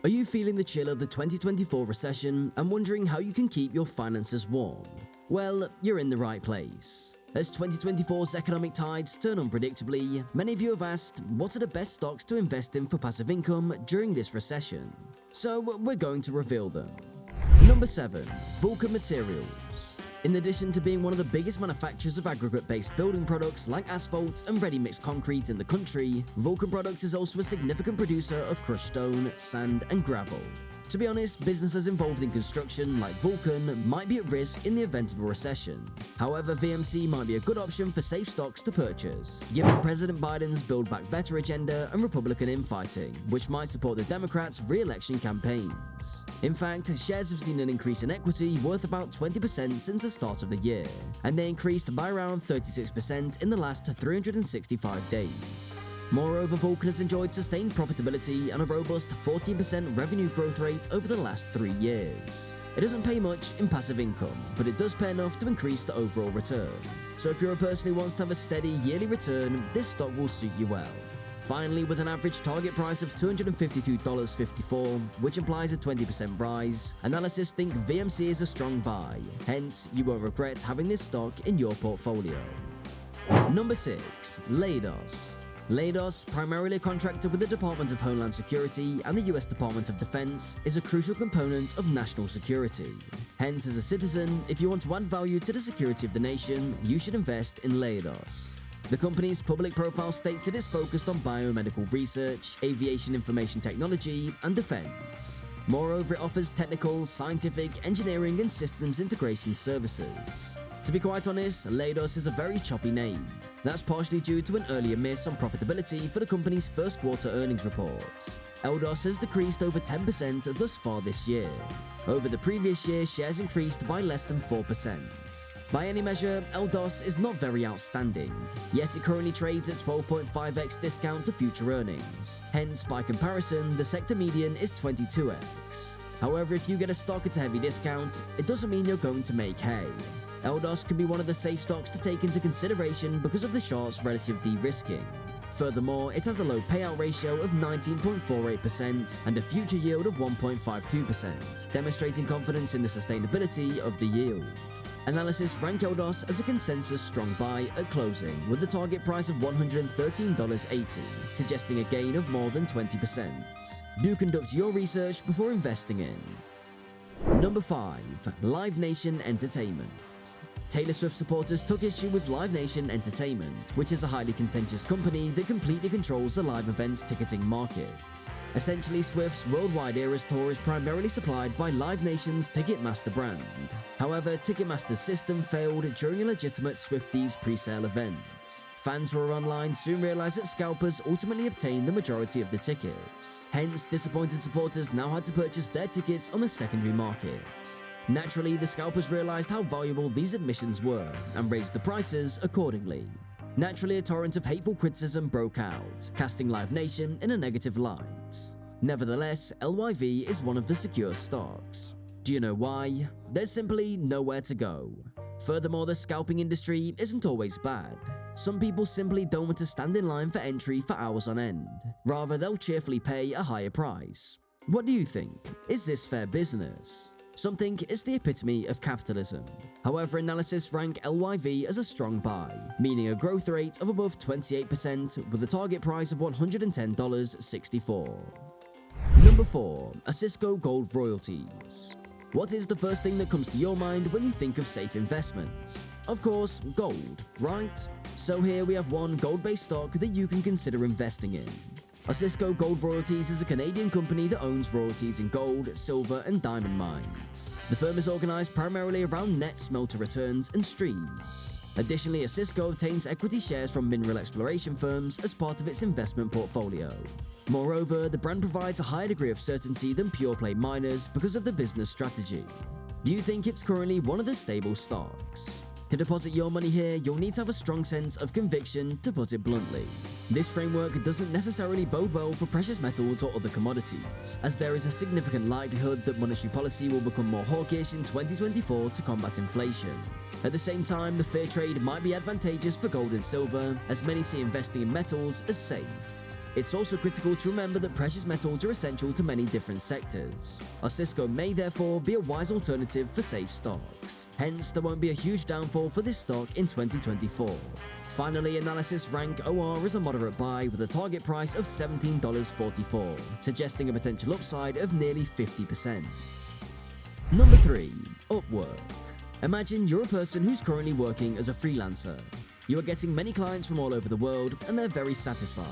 Are you feeling the chill of the 2024 recession and wondering how you can keep your finances warm? Well, you're in the right place. As 2024's economic tides turn unpredictably, many of you have asked, what are the best stocks to invest in for passive income during this recession? So we're going to reveal them. Number 7. Vulcan Materials. In addition to being one of the biggest manufacturers of aggregate-based building products like asphalt and ready-mix concrete in the country, Vulcan Products is also a significant producer of crushed stone, sand, and gravel. To be honest, businesses involved in construction, like Vulcan, might be at risk in the event of a recession. However, VMC might be a good option for safe stocks to purchase, given President Biden's Build Back Better agenda and Republican infighting, which might support the Democrats' re-election campaigns. In fact, shares have seen an increase in equity worth about 20% since the start of the year, and they increased by around 36% in the last 365 days. Moreover, Vulcan has enjoyed sustained profitability and a robust 14% revenue growth rate over the last 3 years. It doesn't pay much in passive income, but it does pay enough to increase the overall return. So if you're a person who wants to have a steady yearly return, this stock will suit you well. Finally, with an average target price of $252.54, which implies a 20% rise, analysts think VMC is a strong buy. Hence, you won't regret having this stock in your portfolio. Number 6. Leidos. Leidos, primarily a contractor with the Department of Homeland Security and the US Department of Defense, is a crucial component of national security. Hence, as a citizen, if you want to add value to the security of the nation, you should invest in Leidos. The company's public profile states it is focused on biomedical research, aviation information technology, and defense. Moreover, it offers technical, scientific, engineering, and systems integration services. To be quite honest, Leidos is a very choppy name. That's partially due to an earlier miss on profitability for the company's first quarter earnings report. LDOS has decreased over 10% thus far this year. Over the previous year, shares increased by less than 4%. By any measure, LDOS is not very outstanding, yet it currently trades at 12.5x discount to future earnings. Hence, by comparison, the sector median is 22x. However, if you get a stock at a heavy discount, it doesn't mean you're going to make hay. LDOS can be one of the safe stocks to take into consideration because of the chart's relative de-risking. Furthermore, it has a low payout ratio of 19.48% and a future yield of 1.52%, demonstrating confidence in the sustainability of the yield. Analysts rank LDOS as a consensus strong buy at closing, with a target price of $113.80, suggesting a gain of more than 20%. Do conduct your research before investing in. Number 5. Live Nation Entertainment. Taylor Swift supporters took issue with Live Nation Entertainment, which is a highly contentious company that completely controls the live events ticketing market. Essentially, Swift's worldwide Eras Tour is primarily supplied by Live Nation's Ticketmaster brand. However, Ticketmaster's system failed during a legitimate Swifties pre-sale event. Fans who are online soon realized that scalpers ultimately obtained the majority of the tickets. Hence, disappointed supporters now had to purchase their tickets on the secondary market. Naturally, the scalpers realized how valuable these admissions were and raised the prices accordingly. Naturally, a torrent of hateful criticism broke out, casting Live Nation in a negative light. Nevertheless, LYV is one of the secure stocks. Do you know why? There's simply nowhere to go. Furthermore, the scalping industry isn't always bad. Some people simply don't want to stand in line for entry for hours on end. Rather, they'll cheerfully pay a higher price. What do you think? Is this fair business? Some think it's the epitome of capitalism. However, analysts rank LYV as a strong buy, meaning a growth rate of above 28% with a target price of $110.64. Number 4. Osisko Gold Royalties. What is the first thing that comes to your mind when you think of safe investments? Of course, gold, right? So here we have one gold-based stock that you can consider investing in. Osisko Gold Royalties is a Canadian company that owns royalties in gold, silver, and diamond mines. The firm is organized primarily around net smelter returns and streams. Additionally, Osisko obtains equity shares from mineral exploration firms as part of its investment portfolio. Moreover, the brand provides a higher degree of certainty than pure-play miners because of the business strategy. Do you think it's currently one of the stable stocks? To deposit your money here, you'll need to have a strong sense of conviction, to put it bluntly. This framework doesn't necessarily bode well for precious metals or other commodities, as there is a significant likelihood that monetary policy will become more hawkish in 2024 to combat inflation. At the same time, the fair trade might be advantageous for gold and silver, as many see investing in metals as safe. It's also critical to remember that precious metals are essential to many different sectors. Cisco may therefore be a wise alternative for safe stocks. Hence, there won't be a huge downfall for this stock in 2024. Finally, analysis rank OR as a moderate buy with a target price of $17.44, suggesting a potential upside of nearly 50%. Number 3. Upwork. Imagine you're a person who's currently working as a freelancer. You are getting many clients from all over the world and they're very satisfied.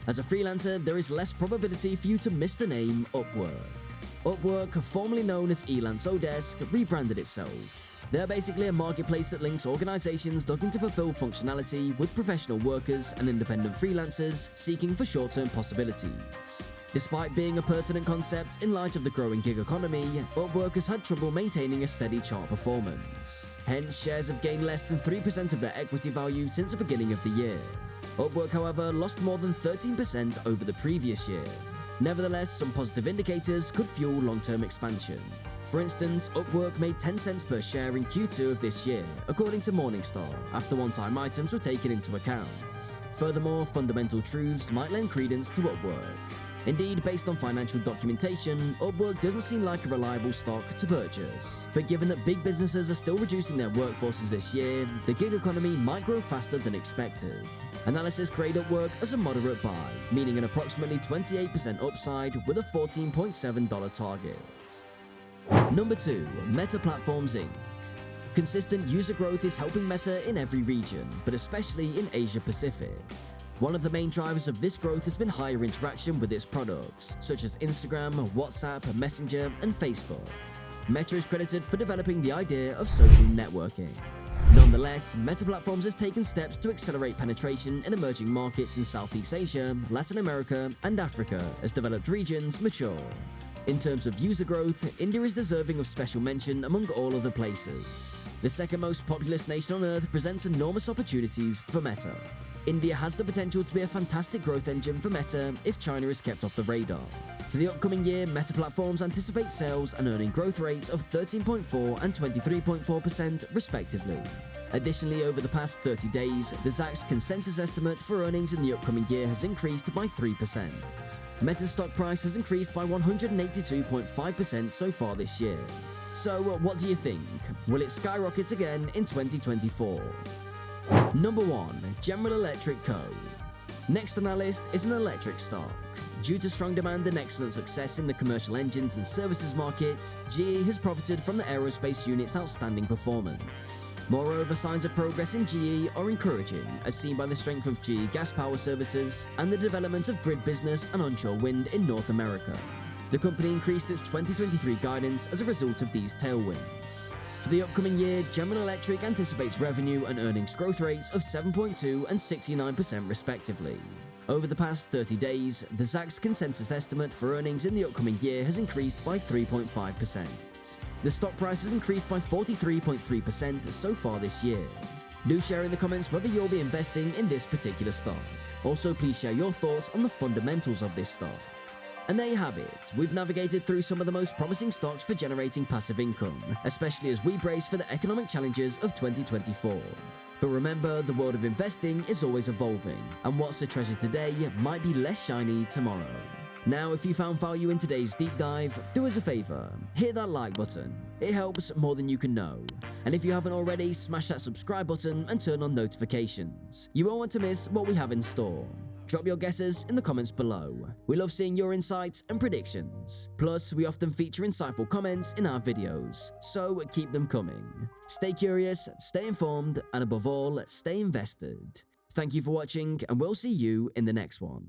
As a freelancer, there is less probability for you to miss the name Upwork. Upwork, formerly known as Elance Odesk, rebranded itself. They're basically a marketplace that links organizations looking to fulfill functionality with professional workers and independent freelancers seeking for short-term possibilities. Despite being a pertinent concept in light of the growing gig economy, Upwork has had trouble maintaining a steady chart performance. Hence, shares have gained less than 3% of their equity value since the beginning of the year. Upwork, however, lost more than 13% over the previous year. Nevertheless, some positive indicators could fuel long-term expansion. For instance, Upwork made 10 cents per share in Q2 of this year, according to Morningstar, after one-time items were taken into account. Furthermore, fundamental truths might lend credence to Upwork. Indeed, based on financial documentation, Upwork doesn't seem like a reliable stock to purchase. But given that big businesses are still reducing their workforces this year, the gig economy might grow faster than expected. Analysis grade Upwork as a moderate buy, meaning an approximately 28% upside with a $14.7 target. Number 2. Meta Platforms Inc. Consistent user growth is helping Meta in every region, but especially in Asia Pacific. One of the main drivers of this growth has been higher interaction with its products, such as Instagram, WhatsApp, Messenger, and Facebook. Meta is credited for developing the idea of social networking. Nonetheless, Meta Platforms has taken steps to accelerate penetration in emerging markets in Southeast Asia, Latin America, and Africa as developed regions mature. In terms of user growth, India is deserving of special mention among all other places. The second most populous nation on Earth presents enormous opportunities for Meta. India has the potential to be a fantastic growth engine for Meta if China is kept off the radar. For the upcoming year, Meta Platforms anticipate sales and earning growth rates of 13.4% and 23.4% respectively. Additionally, over the past 30 days, the Zacks consensus estimate for earnings in the upcoming year has increased by 3%. Meta's stock price has increased by 182.5% so far this year. So, what do you think? Will it skyrocket again in 2024? Number 1. General Electric Co. Next on our list is an electric stock. Due to strong demand and excellent success in the commercial engines and services market, GE has profited from the aerospace unit's outstanding performance. Moreover, signs of progress in GE are encouraging, as seen by the strength of GE Gas Power Services and the development of grid business and onshore wind in North America. The company increased its 2023 guidance as a result of these tailwinds. For the upcoming year, General Electric anticipates revenue and earnings growth rates of 7.2% and 69% respectively. Over the past 30 days, the Zacks consensus estimate for earnings in the upcoming year has increased by 3.5%. The stock price has increased by 43.3% so far this year. Do share in the comments whether you'll be investing in this particular stock. Also, please share your thoughts on the fundamentals of this stock. And there you have it. We've navigated through some of the most promising stocks for generating passive income, especially as we brace for the economic challenges of 2024. But remember, the world of investing is always evolving, and what's a treasure today might be less shiny tomorrow. Now, if you found value in today's deep dive, do us a favor, hit that like button. It helps more than you can know. And if you haven't already, smash that subscribe button and turn on notifications. You won't want to miss what we have in store. Drop your guesses in the comments below. We love seeing your insights and predictions. Plus, we often feature insightful comments in our videos, so keep them coming. Stay curious, stay informed, and above all, stay invested. Thank you for watching, and we'll see you in the next one.